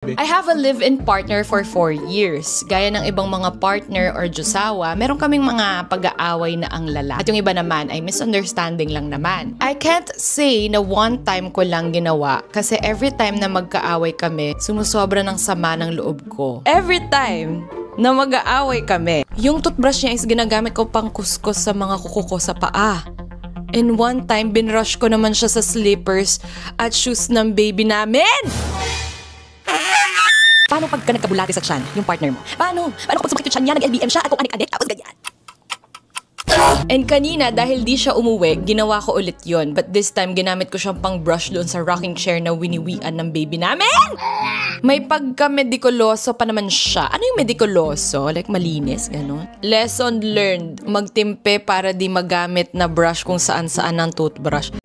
I have a live-in partner for 4 years. Gaya ng ibang mga partner or josawa, meron kaming mga pag-aaway na ang lala. At yung iba naman ay misunderstanding lang naman. I can't say na one time ko lang ginawa kasi every time na magkaaway kami, sumusobra ng sama ng loob ko. Every time na mag-aaway kami, yung toothbrush niya is ginagamit ko pang kuskus sa mga kuko ko sa paa. And one time, binrush ko naman siya sa slippers at shoes ng baby namin! Paano pagka nagkabulati sa tiyan, yung partner mo? Paano kapag sumakit yung tiyan niya, nag-LBM siya at kung anik-anik, tapos ganyan? And kanina, dahil di siya umuwi, ginawa ko ulit yon. But this time, ginamit ko siyang pang brush doon sa rocking chair na winiwian ng baby namin! May pagka-medikuloso pa naman siya. Ano yung medikuloso? Like malinis, gano'n? Lesson learned. Magtimpe para di magamit na brush kung saan-saan ng toothbrush.